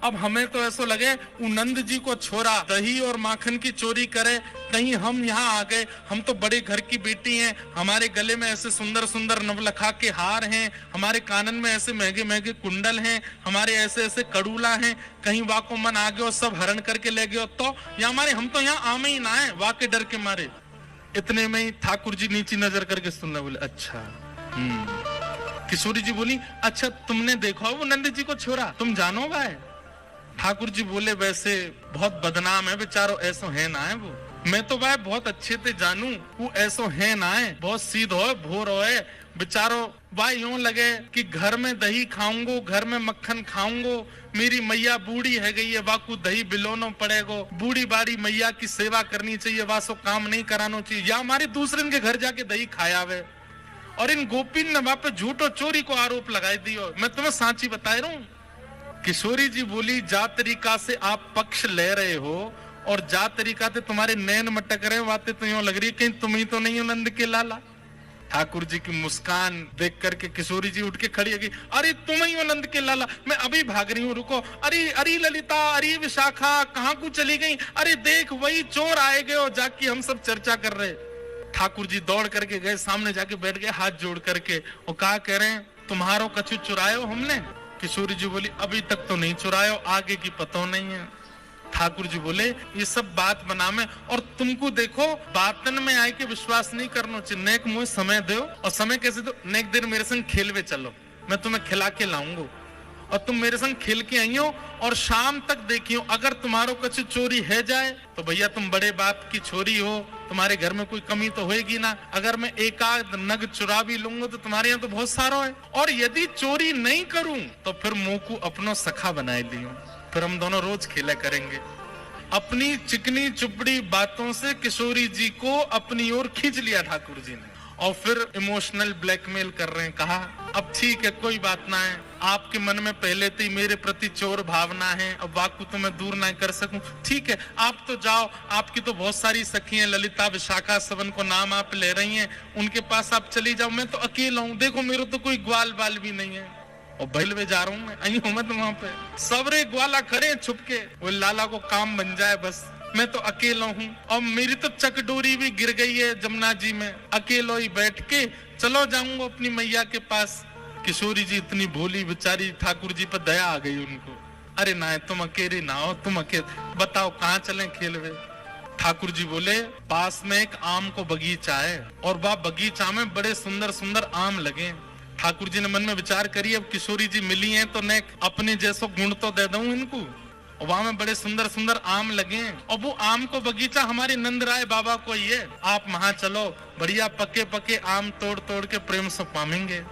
अब हमें तो ऐसा लगे वो नंद जी को छोरा दही और माखन की चोरी करे, कहीं हम यहाँ आ गए, हम तो बड़े घर की बेटी हैं, हमारे गले में ऐसे सुंदर सुंदर नवलखा के हार हैं, हमारे कानन में ऐसे महंगे महंगे कुंडल हैं, हमारे ऐसे ऐसे कड़ूला हैं, कहीं वाह को मन आ गयो सब हरण करके ले गयो तो, या हमारे हम तो यहाँ आमे ही ना है वाह के डर के मारे। इतने में ही ठाकुर जी नीची नजर करके सुनना, बोले अच्छा। किशोरी जी बोली अच्छा तुमने देखा वो नंद जी को छोरा, तुम जानो भाई? ठाकुर जी बोले वैसे बहुत बदनाम है बेचारो, ऐसो है ना है वो, मैं तो भाई बहुत अच्छे से जानू वो ऐसो है ना है, बहुत सीधो है भोर है बेचारो। भाई यूं लगे कि घर में दही खाऊंगो, घर में मक्खन खाऊंगो, मेरी मैया बूढ़ी है गई है, वाकू दही बिलोनो पड़ेगो, बूढ़ी बाड़ी मैया की सेवा करनी चाहिए, वासो काम नहीं करानो चाहिए, या हमारे दूसरे के घर जाके दही खाया वे। और इन गोपीन ने वहां पे झूठो चोरी को आरोप लगाई दियो, मैं तुम्हें सांची बता रहा हूँ। किशोरी जी बोली जा तरीका से आप पक्ष ले रहे हो और जा तरीका से तुम्हारे नैन मटक रहे, बातें तो यूं लग रही है कहीं तुम ही तो नहीं हो नंद के लाला। ठाकुर जी की मुस्कान देख करके किशोरी जी उठ के खड़ी है कि अरे तुम ही हो नंद के लाला, मैं अभी भाग रही हूँ, रुको। अरे अरे ललिता, अरे विशाखा कहाँ को चली गई? अरे देख वही चोर आए गए हो, जाके हम सब चर्चा कर रहे। ठाकुर जी दौड़ करके गए, सामने जाके बैठ गए हाथ जोड़ करके, और कहा कह रहे हैं तुम्हारो कछु चुरायो हमने? किशोरी जी बोली अभी तक तो नहीं चुरायो, आगे की पता नहीं है। ठाकुर जी बोले ये सब बात बना में, और तुमको देखो बातन में आए के विश्वास नहीं करना चाहिए, नेक मुझे समय दो। और समय कैसे दो? नेक दिन मेरे संग खेलवे चलो, मैं तुम्हें खिला के लाऊंगा, और तुम मेरे संग खेल के आई हो, और शाम तक देखियो अगर तुम्हारो कुछ चोरी है जाए तो भैया तुम बड़े बाप की छोरी हो, तुम्हारे घर में कोई कमी तो होएगी ना। अगर मैं एक आध नग चुरा भी लूंगा तो तुम्हारे यहाँ तो बहुत सारा है, और यदि चोरी नहीं करूं तो फिर मुंह को अपनो सखा बनाए लियो, फिर हम दोनों रोज खेला करेंगे। अपनी चिकनी चुपड़ी बातों से किशोरी जी को अपनी ओर खींच लिया ठाकुर जी ने, और फिर इमोशनल ब्लैकमेल कर रहे हैं। कहा अब ठीक है कोई बात ना है, आपके मन में पहले से ही मेरे प्रति चोर भावना है, अब वाकु तो मैं दूर ना कर सकूं, ठीक है आप तो जाओ, आपकी तो बहुत सारी सखी हैं, ललिता विशाखा सबन को नाम आप ले रही हैं, उनके पास आप चली जाओ, मैं तो अकेला हूँ, देखो मेरे तो कोई ग्वाल बाल भी नहीं है, और भैलवे जा रहा हूँ मैं, आई हूँ मत वहां पे, सबरे ग्वाला खड़े छुपके, वो लाला को काम बन जाए बस, मैं तो अकेला हूँ, और मेरी तो चकडोरी भी गिर गई है जमुना जी में, अकेलो ही बैठ के चलो जाऊंगा अपनी मैया के पास। किशोरी जी इतनी भोली बेचारी, ठाकुर जी पर दया आ गई उनको, अरे ना तुम अकेले ना हो, तुम अकेले बताओ कहाँ चले खेलवे? ठाकुर जी बोले पास में एक आम को बगीचा है, और वह बगीचा में बड़े सुंदर सुंदर आम लगे। ठाकुर जी ने मन में विचार करी अब किशोरी जी मिली हैं तो ने अपने जैसो गुण तो दे दूं इनको, और वहां में बड़े सुंदर सुंदर आम लगे, और वो आम को बगीचा हमारे नंद राय बाबा को ही है, आप वहां चलो, बढ़िया पके पके आम तोड़ तोड़ के प्रेम से पामेंगे।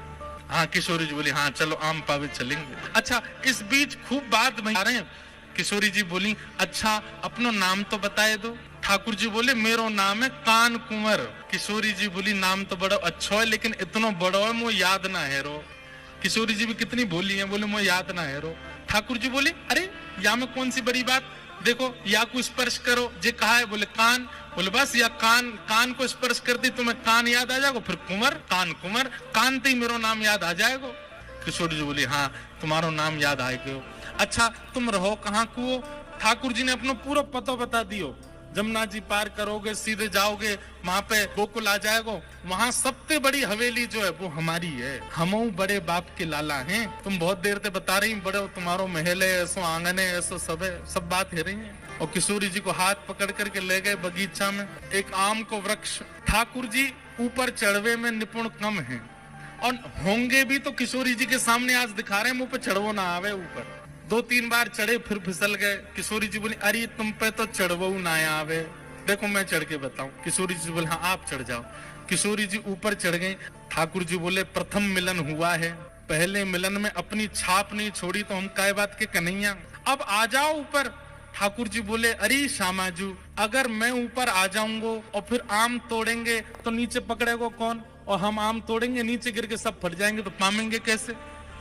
हाँ किशोरी जी बोली हाँ चलो आम पावे चलेंगे। अच्छा इस बीच खूब बात बता रहे हैं। किशोरी जी बोली अच्छा अपनो नाम तो बताए दो। ठाकुर जी बोले मेरो नाम है कान कुंवर। किशोरी जी बोली नाम तो बड़ा अच्छा है, लेकिन इतना बड़ा है मुझे याद ना है रो। किशोरी जी भी कितनी बोली है, बोले मुझे याद ना है रो। ठाकुर जी बोले अरे या में कौन सी बड़ी बात, देखो या को स्पर्श करो, जे कहा है, बोले कान, बोले बस या कान, कान को स्पर्श कर दी तुम्हें कान याद आ जाएगा, फिर कुंवर, कान कुंवर, कान ते मेरो नाम याद आ जाएगा। किशोरी जी बोली हाँ तुम्हारो नाम याद आएगा। अच्छा तुम रहो कहाँ को? ठाकुर जी ने अपना पूरा पता बता दियो, जमुना जी पार करोगे सीधे जाओगे वहां पे गोकुल आ जाएगा, वहां सबसे बड़ी हवेली जो है वो हमारी है, हम बड़े बाप के लाला हैं, तुम बहुत देर से बता रही बड़े तुम्हारो महल है, ऐसो आंगन है, ऐसो सब है, सब बात है रही है। और किशोरी जी को हाथ पकड़ करके ले गए बगीचा में, एक आम को वृक्ष। ठाकुर जी ऊपर चढ़वे में निपुण कम है, और होंगे भी तो किशोरी जी के सामने आज दिखा रहे हैं, मुंह पे चढ़वो ना आवे ऊपर। 2-3 बार चढ़े फिर फिसल गए। किशोरी जी बोली अरे तुम पे तो चढ़वो ना आवे, देखो मैं चढ़ के बताऊं। किशोरी जी बोले हाँ आप चढ़ जाओ। किशोरी जी ऊपर चढ़ गई। ठाकुर जी बोले प्रथम मिलन हुआ है, पहले मिलन में अपनी छाप नहीं छोड़ी तो हम काय बात के कन्हैया, अब आ जाओ ऊपर। ठाकुर जी बोले अरे श्यामाजू अगर मैं ऊपर आ जाऊंगा और फिर आम तोड़ेंगे तो नीचे पकड़ेगा कौन, और हम आम तोड़ेंगे नीचे गिर के सब फट जाएंगे तो पामेंगे कैसे?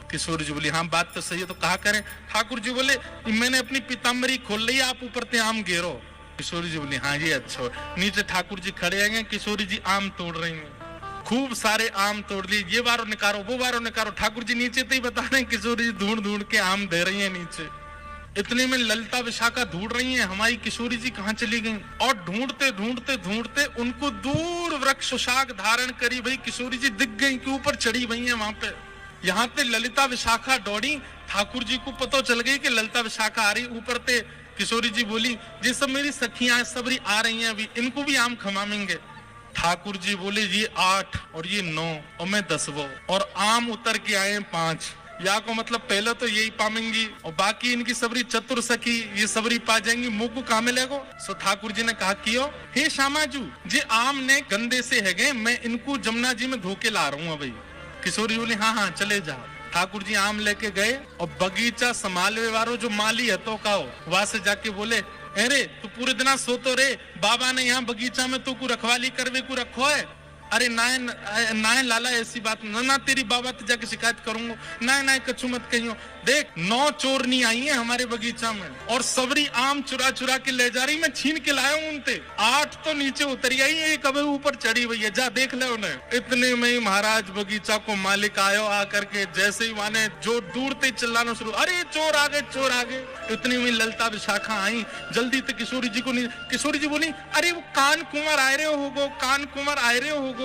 किशोरी जी बोली हाँ बात तो सही है, तो कहा करें? ठाकुर जी बोले मैंने अपनी पीताम्बरी खोल ली, आप ऊपर ते आम घेरो। किशोरी जी बोली हाँ ये अच्छा। नीचे ठाकुर जी खड़े हैं, किशोरी जी आम तोड़ रही हैं, खूब सारे आम तोड़ लिए, ये बारो निकारो वो बारो निकारो। ठाकुर जी नीचे तो ही बता रहे हैं, किशोरी जी ढूंढ ढूंढ के आम दे रही है नीचे। इतने में ललिता विशाखा ढूंढ रही हैं हमारी किशोरी जी कहाँ चली गई, और ढूंढते ढूंढते ढूंढते उनको दूर वृक्ष शाख धारण करी भाई किशोरी जी दिख गई कि ऊपर चढ़ी हुई है वहां पे। यहाँ पे ललिता विशाखा दौड़ी, ठाकुर जी को पता चल गई कि ललिता विशाखा आ रही ऊपर ते। किशोरी जी बोली ये सब मेरी सखियां सबरी आ रही हैं अभी, इनको भी आम खमामेंगे। ठाकुर जी बोले ये 8 और ये 9 और मैं 10 वो, और आम उतर के आए 5। या को मतलब पहले तो यही पामेंगी और बाकी इनकी सबरी चतुर सखी ये सबरी पा जाएंगी, मुंह को कहा मिलेगो। सो ठाकुर जी ने कहा कियो हे श्यामाजू जे आम ने गंदे से है गए, मैं इनको जमुना जी में धोके ला रहा हूँ भाई। किशोरी बोली हाँ हाँ चले जाओ। ठाकुर जी आम लेके गए और बगीचा संभालने वालों जो माली है तो कहो वहां से जाके बोले अरे तू पूरे दिन सोतो रे, बाबा ने यहाँ बगीचा में तू को रखवाली करवे को रखो है। अरे नाय लाला ऐसी बात ना तेरी बाबा तो जाके शिकायत करूंगा, ना कछु मत कहियो। देख 9 चोरनी आई है हमारे बगीचा में और सबरी आम चुरा चुरा के ले जा रही, मैं छीन के लाया हूं उनते। 8 तो नीचे उतरी आई, एक अबे ऊपर चढ़ी हुई है, जा देख ले उन्हें। इतने में ही महाराज बगीचा को मालिक आयो आकर के जैसे ही माने जो दूर ते चिल्लाना शुरू, अरे चोर आ गए चोर आ गए। इतनी में ललिता विशाखा आई जल्दी से किशोरी जी को नहीं। किशोरी जी बोली अरे वो कान कुंवर आए रहे होगो, कान कुंवर आए रहे होगो।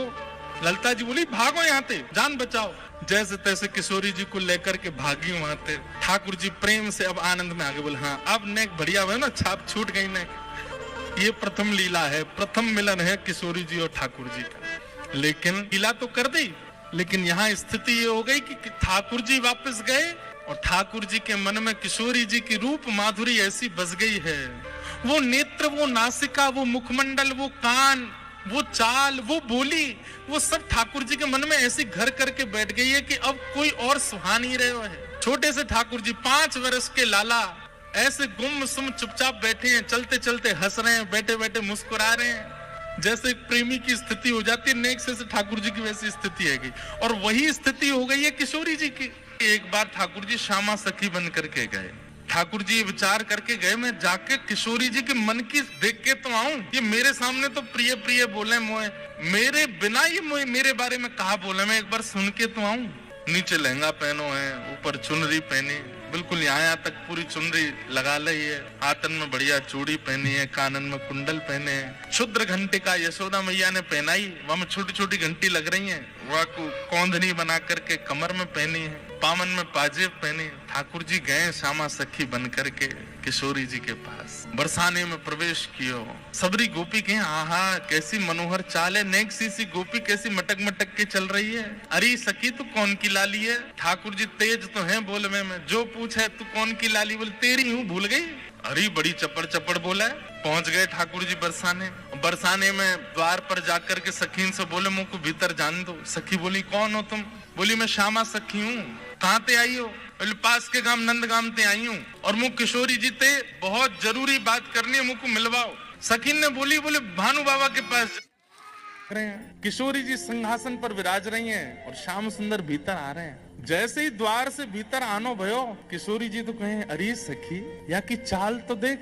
ललिता जी बोली भागो यहाँ ते, जान बचाओ। जैसे तैसे किशोरी जी को लेकर के भागी वहां ते। ठाकुर जी प्रेम से अब आनंद में आगे बोले हाँ अब नेक बढ़िया हुआ ना, छाप छूट गई ने। ये प्रथम लीला है, प्रथम मिलन है किशोरी जी और ठाकुर जी का। लेकिन लीला तो कर दी, लेकिन यहाँ स्थिति ये हो गई कि ठाकुर जी वापस गए और ठाकुर जी के मन में किशोरी जी की रूप माधुरी ऐसी बस गई है, वो नेत्र, वो नासिका, वो मुखमंडल, वो कान, वो चाल, वो बोली, वो सब ठाकुर जी के मन में ऐसी घर करके बैठ गई है कि अब कोई और सुहा नहीं रहे है। छोटे से ठाकुर जी 5 वर्ष के लाला ऐसे गुमसुम चुपचाप बैठे हैं, चलते चलते हंस रहे हैं, बैठे बैठे मुस्कुरा रहे हैं। जैसे एक प्रेमी की स्थिति हो जाती है, नेक से ठाकुर जी की वैसी स्थिति है। और वही स्थिति हो गई है किशोरी जी की। एक बार ठाकुर जी श्यामा सखी बन करके गए। ठाकुर जी विचार करके गए मैं जाके किशोरी जी के मन की देख के तो आऊं, ये मेरे सामने तो प्रिय प्रिय बोले मोए, मेरे बिना ये मोए मेरे बारे में कहा बोले, मैं एक बार सुन के तो आऊं। नीचे लहंगा पहनो है, ऊपर चुनरी पहनी, बिल्कुल यहाँ तक पूरी चुनरी लगा ली है, हाथन में बढ़िया चूड़ी पहनी है, कानन में कुंडल पहने हैं, क्षुद्र घंटे का यशोदा मैया ने पहनाई, वहां में छोटी छोटी घंटी लग रही है, वह कौंधनी बना करके कमर में पहनी है, पामन में पाजेब पहने। ठाकुर जी गए श्यामा सखी बन करके किशोरी जी के पास, बरसाने में प्रवेश कियो। सबरी गोपी के आहा कैसी मनोहर चाल है, नेक सी गोपी कैसी मटक मटक के चल रही है। अरे सखी तू कौन की लाली है? ठाकुर जी तेज तो है बोलने में, जो पूछे तू कौन की लाली, बोले तेरी हूँ, भूल गई। अरे बड़ी चपड़ चपड़ बोला है। पहुंच गए ठाकुर जी बरसाने। बरसाने में द्वार पर जाकर के सखीन से बोले मुझको भीतर जान दो। सखी बोली कौन हो तुम? बोली मैं श्यामा सखी हूँ। कहाँ ते आई हो? पास के गांव नंदगाम ते आई हूँ और मुझ किशोरी जी ते बहुत जरूरी बात करनी है, मुझको मिलवाओ। सखी ने बोली भानु बाबा के पास। किशोरी जी सिंहासन पर विराज रही हैं और श्याम सुंदर भीतर आ रहे हैं। जैसे ही द्वार से भीतर आनो भयो, किशोरी जी तो कहें अरे सखी या की चाल तो देख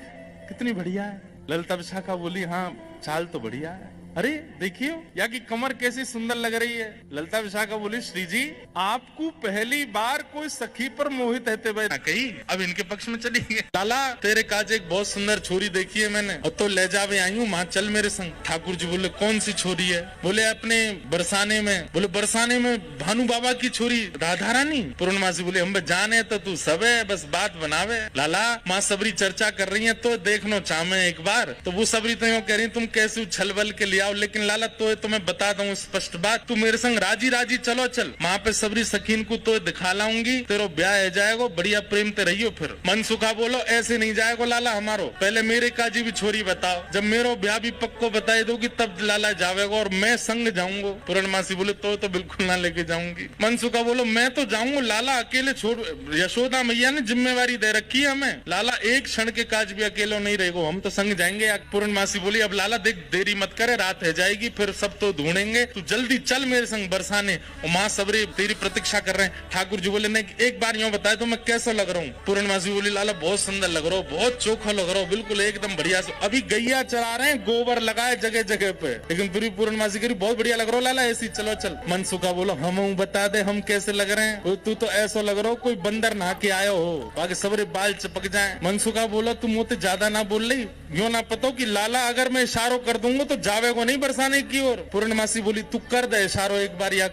कितनी बढ़िया है। ललिता विशाखा बोली हाँ चाल तो बढ़िया है। अरे देखियो या की कमर कैसी सुंदर लग रही है। ललिता विशाखा बोली श्री जी आपको पहली बार कोई सखी पर मोहित रहते हुए ना कही। अब इनके पक्ष में चली गई। लाला तेरे काज एक बहुत सुंदर छोरी देखी है मैंने और तो ले जावे आई हूँ, माँ चल मेरे संग। ठाकुर जी बोले कौन सी छोरी है? बोले अपने बरसाने में। बोले बरसाने में भानु बाबा की छोरी राधा रानी। पूर्णमासी बोले हम जाने तो तू सब है, बस बात बनावे। लाला माँ सबरी चर्चा कर रही है तो देखनो चाहे एक बार। तो वो सबरी तो कह रही तुम कैसे उछल बल के लिया, लेकिन लाला तो मैं बता दूं स्पष्ट बात, तू मेरे संग राजी राजी चलो चल, वहां पे सबरी सखीन को तो दिखा लाऊंगी, तेरो ब्याह है जाएगा, बढ़िया प्रेम ते रहियो। फिर मन सुखा बोलो ऐसे नहीं जाएगा लाला हमारो, पहले मेरे काजी भी छोरी बताओ, जब मेरो ब्याह भी पक्को बताई दोगी तब लाला जावेगा और मैं संग जाऊंगा। पूर्णमासी बोले तो बिल्कुल ना लेके जाऊंगी। मन सुखा बोलो मैं तो जाऊंगा लाला, अकेले छोड़, यशोदा मैया ने जिम्मेवारी दे रखी है हमें, लाला एक क्षण के काज भी अकेले नहीं रहेगो, हम तो संग जाएंगे। पूर्णमासी बोली अब लाला देख देरी मत करे, रात बात है जाएगी, फिर सब तो ढूंढेंगे, तू जल्दी चल मेरे संग बरसाने। और माँ सबरे तेरी प्रतीक्षा कर रहे हैं। ठाकुर जी बोले नहीं, एक बार यूँ बताए तो मैं कैसा लग रहा हूँ। पूर्णमासी बोली लाला बहुत सुंदर लग रहा हो, बहुत चोखा लग रहा हो, बिल्कुल एकदम बढ़िया। अभी गैया चरा रहे हैं, गोबर लगाए जगह जगह पे, लेकिन फिर पूर्णमासी कह रही बहुत बढ़िया लग रहा हो लाला, ऐसी चलो चल। मनसुखा बोलो हम बता दे हम कैसे लग रहे हैं। तू तो ऐसा लग रहा हो कोई बंदर नहा के आयो हो, बाकी सबरे बाल चिपक जाए। मनसुखा बोला तुम मुझे ज्यादा ना बोल रही, यो ना पता कि लाला अगर मैं इशारो कर दूंगा तो जावे को नहीं बरसाने की ओर। पूर्णमासी बोली तू कर दे इशारो एक बार या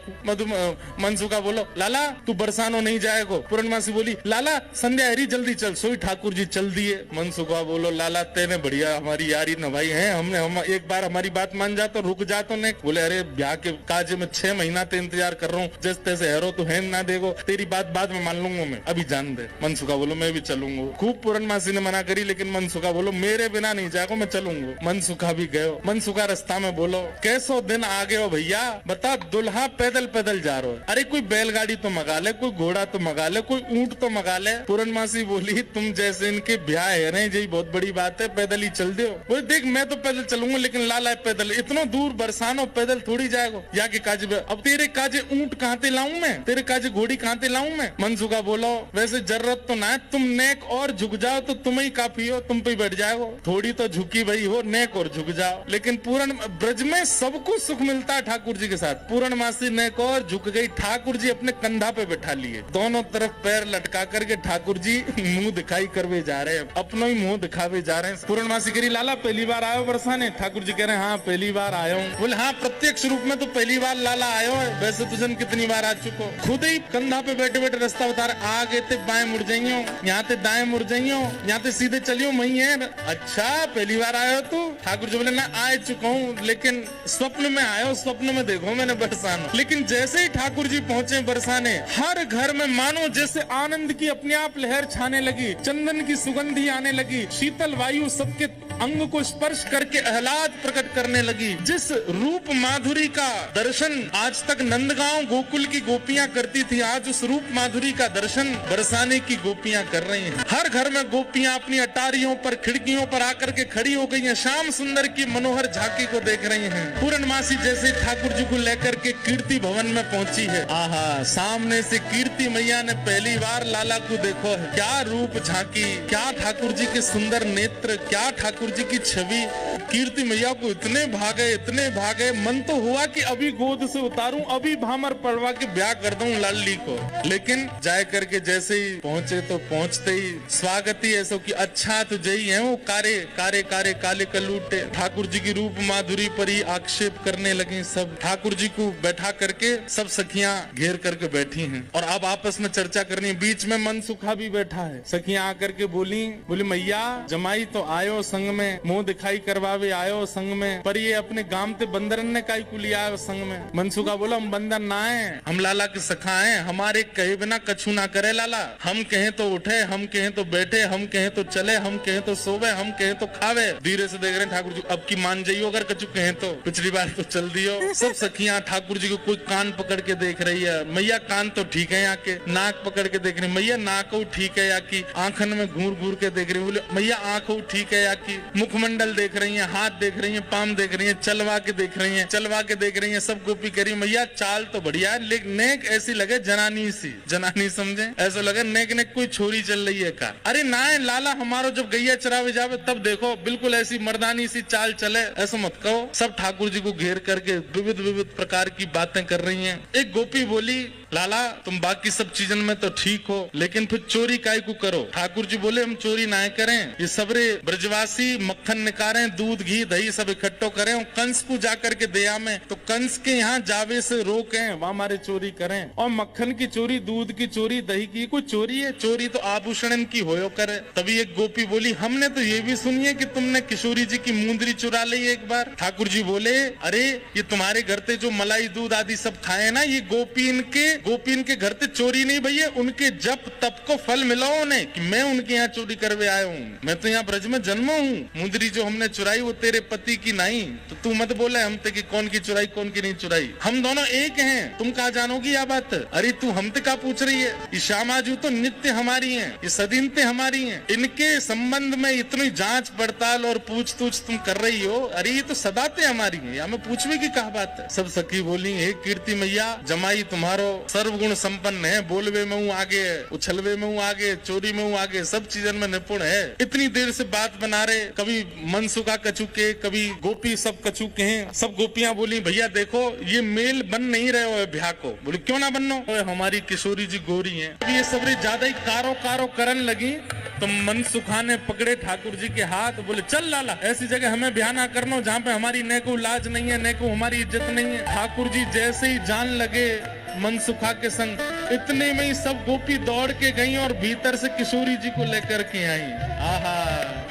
मनसुखा बोलो लाला तू बरसानो नहीं जाएगो। पूर्णमासी बोली लाला संध्या हरी जल्दी चल। सोई ठाकुर जी चल दिए। मनसुखा बोलो लाला तेने बढ़िया हमारी यारी नभाई है, हमने हम एक बार हमारी बात मान जा तो रुक जा तो नहीं। बोले अरे ब्याह के काज में 6 महीना ते इंतजार कर रहा हूँ, जैसे तैसे हेरो तो है ना देखो, तेरी बात बाद में मान लूंगा मैं, अभी जान दे। मनसुखा बोलो मैं भी चलूंगा। खूब पूर्णमासी ने मना करी, लेकिन मनसुखा बोलो मेरे बिना नहीं जाएगा, मैं चलूंगा। मनसुखा भी गयो। मनसुखा रास्ता में बोलो कैसो दिन आ गए हो भैया, बता दुल्हा पैदल पैदल जा रहा है, अरे कोई बैलगाड़ी तो मंगा ले, कोई घोड़ा तो मंगा ले, कोई ऊंट तो मंगा ले। पूर्णमासी बोली तुम जैसे इनके ब्याह है रहे यही बहुत बड़ी बात है, पैदल ही चल दो। बोले देख मैं तो पैदल चलूंगा, लेकिन लाला पैदल इतना दूर बरसानो पैदल थोड़ी जाएगा। या के काजे अब तेरे काजे ऊंट कहाँ ते लाऊं मैं, तेरे काजे घोड़ी कहाँ ते लाऊं मैं। मनसुखा बोलो वैसे जरूरत तो ना है, तुम नेक और झुक जाओ तो तुम ही काफी हो, तुम पे बैठ जाओ। थोड़ी तो झुकी भाई हो, नेक और झुक जाओ। लेकिन पूर्ण ब्रज में सबको सुख मिलता है ठाकुर जी के साथ। पूर्णमासी नेक और झुक गई, ठाकुर जी अपने कंधा पे बैठा लिए, दोनों तरफ पैर लटका करके ठाकुर जी मुंह दिखाई करवे जा रहे हैं, अपना ही मुंह दिखावे जा रहे हैं। पूर्णमासी करी लाला पहली बार आयो बरसाने। ठाकुर जी कह रहे हैं हाँ पहली बार आयो हूँ। बोले हाँ प्रत्यक्ष रूप में तो पहली बार लाला आयो है, वैसे तुझन कितनी बार आ चुको। खुद ही कंधा पे बैठे बैठे रास्ता बता रहे, आगे ते बाएं मुड़ जाइयो, यहाँ ते दाएं मुड़ जाइयो, यहाँ ते सीधे चलियो वही है। अच्छा पहली बार आयो तू। ठाकुर जी बोले ना आ चुका हूँ, लेकिन स्वप्न में आयो, स्वप्न में देखो मैंने बरसाना। लेकिन जैसे ही ठाकुर जी पहुंचे बरसाने, हर घर में मानो जैसे आनंद की अपने आप लहर छाने लगी, चंदन की सुगंधी आने लगी, शीतल वायु सबके अंग को स्पर्श करके आह्लाद प्रकट करने लगी। जिस रूप माधुरी का दर्शन आज तक नंदगांव गोकुल की गोपियां करती थी, आज उस रूप माधुरी का दर्शन बरसाने की गोपियां कर रही हैं। हर घर में गोपियां अपनी अटारियों पर खिड़कियों पर आकर के खड़ी हो गई हैं, श्याम सुंदर की मनोहर झांकी को देख रही हैं। पूर्णमासी जैसे ठाकुर जी को लेकर के कीर्ति भवन में पहुंची है, आहा सामने से कीर्ति मैया ने पहली बार लाला को देखो है। क्या रूप झांकी, क्या ठाकुर जी के सुंदर नेत्र, क्या ठाकुर जी की छवि। कीर्ति मैया को इतने भागे, मन तो हुआ कि अभी गोद से उतारूं, अभी भामर पड़वा के ब्याह कर दूं लाली को। लेकिन जाए करके जैसे ही पहुंचे तो पहुंचते ही स्वागत ही ऐसा कि अच्छा तुझे ही है, वो कारे कारे कारे काले कलूटे ठाकुर जी की रूप माधुरी पर ही आक्षेप करने लगे सब। ठाकुर जी को बैठा करके सब सखियां घेर करके बैठी हैं और अब आपस में चर्चा करनी है। बीच में मनसुखा भी बैठा है। सखियां आकर के बोली मैया जमाई तो आयो संग में, मुंह दिखाई करवावे आयो संग में, पर ये अपने गांव ते बंदरन ने काई को लिया आयो संग में। मनसुखा बोला हम बंदर ना है, हम लाला के सखा हैं, हमारे कहे बिना कछु ना करे लाला। हम कहें तो उठे, हम कहें तो बैठे, हम कहें तो चले, हम कहें तो सोवे, हम कहें तो खावे। धीरे से देख रहे हैं ठाकुर जी, अब की मान जाइयो अगर कछु कहें तो, पिछली बार तो चल दियो। सब सखियां ठाकुर जी को कोई कान पकड़ के देख रही है। मैया कान तो ठीक है यहाँ के, नाक पकड़ के देख रही, मैया नाक ठीक है या की, आंखन में घूर घूर के देख रही, बोले मैया आंख ठीक है या की, मुखमंडल देख रही हैं, हाथ देख रही हैं, पाम देख रही हैं, चलवा के देख रही हैं, चलवा के देख रही हैं, सब गोपी करी। मैया चाल तो बढ़िया है, लेकिन नेक ऐसी लगे जनानी सी, जनानी समझे, ऐसा लगे नेक नेक कोई छोरी चल रही है का। अरे ना है लाला हमारो जब गैया चरावे जावे तब देखो बिल्कुल ऐसी मर्दानी सी चाल चले, ऐसा मत कहो। सब ठाकुर जी को घेर करके विविध विविध प्रकार की बातें कर रही हैं। एक गोपी बोली लाला तुम बाकी सब चीजन में तो ठीक हो, लेकिन फिर चोरी काय को करो। ठाकुर जी बोले हम चोरी ना करें, ये सबरे ब्रजवासी मक्खन निकालें, दूध घी दही सब इकट्ठो करें और कंस को जाकर के दिया में, तो कंस के यहाँ जावे से रोकें, वहाँ हमारे चोरी करें। और मक्खन की चोरी, दूध की चोरी, दही की कोई चोरी है? चोरी तो आभूषण की होयो करे। तभी एक गोपी बोली हमने तो ये भी सुनी है कि तुमने किशोरी जी की मुंदरी चुरा ली एक बार। ठाकुर जी बोले अरे ये तुम्हारे घर पे जो मलाई दूध आदि सब खाए ना, ये गोपी इनके गोपीन के घर ते चोरी नहीं भैया, उनके जप तप को फल मिला उन्हें कि मैं उनके यहाँ चोरी करवे आया हूँ। मैं तो यहाँ ब्रज में जन्मा हूँ। मुंदरी जो हमने चुराई वो तेरे पति की नहीं, तो तू मत बोले हमते कि कौन की चुराई कौन की नहीं चुराई। हम दोनों एक हैं, तुम कहा जानोगी यह बात? अरे तू हमते का पूछ रही है? ये श्यामाजू तो नित्य हमारी है, ये सदीनते हमारी है। इनके संबंध में इतनी जांच पड़ताल और पूछ तूछ तुम कर रही हो, अरे ये तो सदाते हमारी है, या मैं पूछवे की कहा बात है। सब सखी बोली, हे कीर्ति मैया, जमाई तुम्हारो सर्वगुण संपन्न है, बोलवे में हूँ आगे, उछलवे में हूँ आगे, चोरी में हूँ आगे, सब चीजन में निपुण है। इतनी देर से बात बना रहे, कभी मनसुखा कछु के, कभी गोपी सब कछु के हैं। सब गोपियां बोली, भैया देखो ये मेल बन नहीं रहे हो ब्याह को। बोले क्यों ना बननो? हमारी किशोरी जी गोरी हैं। ये सबरे ज्यादा ही कारो कारो करन लगी, तो मनसुखा ने पकड़े ठाकुर जी के हाथ, बोले चल लाला, ऐसी जगह हमें ब्याह ना करना जहाँ पे हमारी न को लाज नहीं है, न को हमारी इज्जत नहीं है। ठाकुर जी जैसे ही जान लगे मनसुखा के संग, इतने में ही सब गोपी दौड़ के गई और भीतर से किशोरी जी को लेकर के आई। आहा,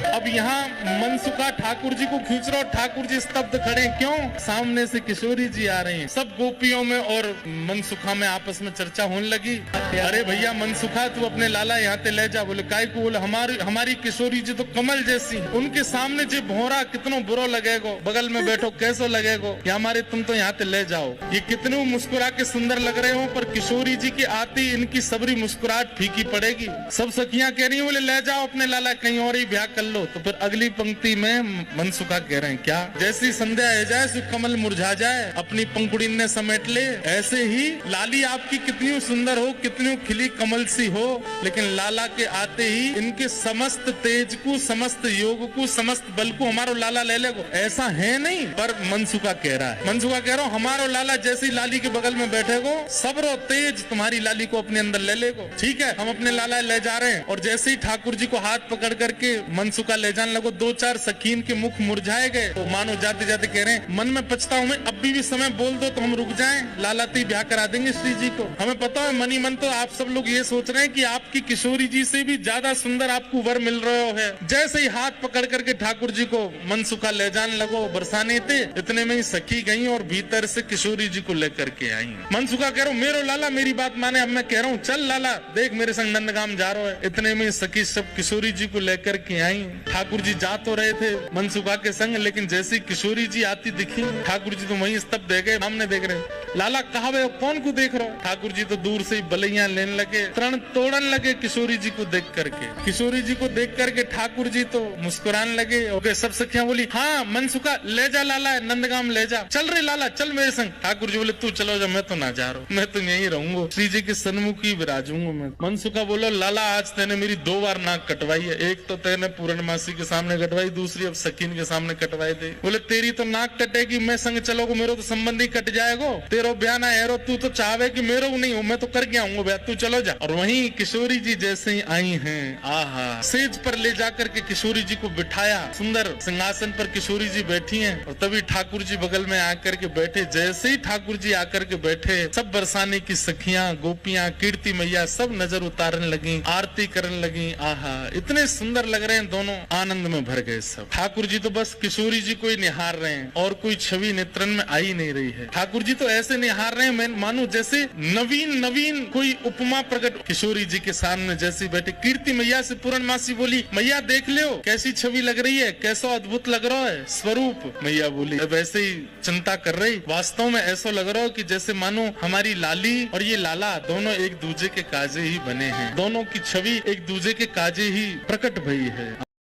अब यहाँ मनसुखा ठाकुर जी को खींच रहा, ठाकुर जी स्तब्ध खड़े, क्यों? सामने से किशोरी जी आ रही हैं। सब गोपियों में और मनसुखा में आपस में चर्चा होने लगी। अरे भैया मनसुखा, तू अपने लाला यहाँ ते ले जा। बोले काय को? बोले हमारी किशोरी जी तो कमल जैसी, उनके सामने जो भोरा कितनो बुरो लगेगो, बगल में बैठो कैसो लगेगो, या हमारे तुम तो यहाँ ते ले जाओ। ये कितने मुस्कुरा के सुंदर लग रहे हो, पर किशोरी जी के आते इनकी सबरी मुस्कुराहट फीकी पड़ेगी। सब सखियां कह रही, बोले ले जाओ अपने लाला, कहीं और ही ब्याह कर लो। तो फिर अगली पंक्ति में मनसुखा कह रहे हैं, क्या? जैसी संध्या आ जाए सो कमल मुरझा जाए, अपनी पंखुड़ी ने समेट ले, ऐसे ही लाली आपकी कितनी सुंदर हो, कितनी खिली कमल सी हो, लेकिन लाला के आते ही इनके समस्त तेज को, समस्त योग को, समस्त बल को हमारो लाला ले लेगो। ऐसा है नहीं, पर मनसुखा कह रहा है। मनसुखा कह रहा हूँ, हमारो लाला जैसी लाली के बगल में बैठेगो, सबरो तेज तुम्हारी लाली को अपने अंदर ले लेगो। ठीक है, हम अपने लाला ले जा रहे हैं। और जैसे ही ठाकुर जी को हाथ पकड़ करके मनसुखा ले जाने लगो, दो चार सखीन के मुख मुरझाए गए। तो मानो जाते जाते कह रहे हैं, मन में पछता हूँ मैं, अब भी समय बोल दो तो हम रुक जाएं, लाला ती ब्याह करा देंगे श्री जी को। हमें पता है मनी मन तो आप सब लोग ये सोच रहे हैं कि आपकी किशोरी जी से भी ज्यादा सुंदर आपको वर मिल रहे है। जैसे ही हाथ पकड़ करके ठाकुर जी को मनसुखा ले जाने लगो, बरसाने थे, इतने में ही सखी गई और भीतर से किशोरी जी को लेकर के आई। मनसुखा कह रहा हूँ, मेरो लाला मेरी बात माने, अब मैं कह रहा हूँ चल लाला, देख मेरे संग नंदगाम जा रहा है। इतने में सखी सब किशोरी जी को लेकर के आई। ठाकुर जी जा तो रहे थे मनसुखा के संग, लेकिन जैसी किशोरी जी आती दिखी, ठाकुर जी तो वहीं स्तब्ध दे गए, सामने देख रहे। लाला कहा वे कौन को देख रहे हो? ठाकुर जी तो दूर से ही बलैया लेने लगे, तरण तोड़न लगे किशोरी जी को देख करके। किशोरी जी को देख करके ठाकुर जी तो मुस्कुराने लगे। और सब सखियां बोली, हाँ मनसुखा ले जा लाला, नंदगाम ले जा। चल रे लाला, चल मेरे संग। ठाकुर जी बोले तू चलो जा, मैं तो ना जा रहा हूँ, मैं तो यहीं रहूंगा, श्री जी के सन्मुख ही विराजूंगा मैं। मनसुखा बोलो, लाला आज तेने मेरी 2 बार नाक कटवाई है, एक तो तेने पूर्णमासी के सामने कटवाई, दूसरी अब सकीन के सामने कटवाई दे। बोले तेरी तो नाक कटेगी, मैं संग चलोगे, मेरो तो संबंध ही कट जाएगा, तेरो ब्याह ना है, तू तो चाहे कि मेरो नहीं हो, मैं तो कर गया हूँ ब्याह, तू चलो जा। और वहीं किशोरी जी जैसे ही आई हैं, आहा, सेज पर ले जाकर के किशोरी जी को बिठाया, सुंदर सिंहासन पर किशोरी जी बैठी हैं। और तभी ठाकुर जी बगल में आकर के बैठे। जैसे ही ठाकुर जी आकर के बैठे, सब बरसाने की सखियां, गोपियां, कीर्ति मैया सब नजर उतारने लगी, आरती करने लगी। आहा, इतने सुंदर लग रहे हैं दोनों, आनंद में भर गए सब। ठाकुर जी तो बस किशोरी जी को ही निहार रहे हैं और कोई छवि नेत्रन में आ ही नहीं रही है। ठाकुर जी तो ऐसे निहार रहे हैं, मैं मानो जैसे नवीन कोई उपमा प्रकट। किशोरी जी के सामने जैसे बैठे, कीर्ति मैया से पूर्णमासी बोली, मैया देख लो कैसी छवि लग रही है, कैसा अद्भुत लग रहा है स्वरूप। मैया बोली, वैसे ही चिंता कर रही, वास्तव में ऐसा लग रहा हो कि जैसे मानो हमारी लाली और ये लाला दोनों एक दूसरे के काजे ही बने हैं, दोनों की छवि एक दूसरे के काजे ही प्रकट भई है।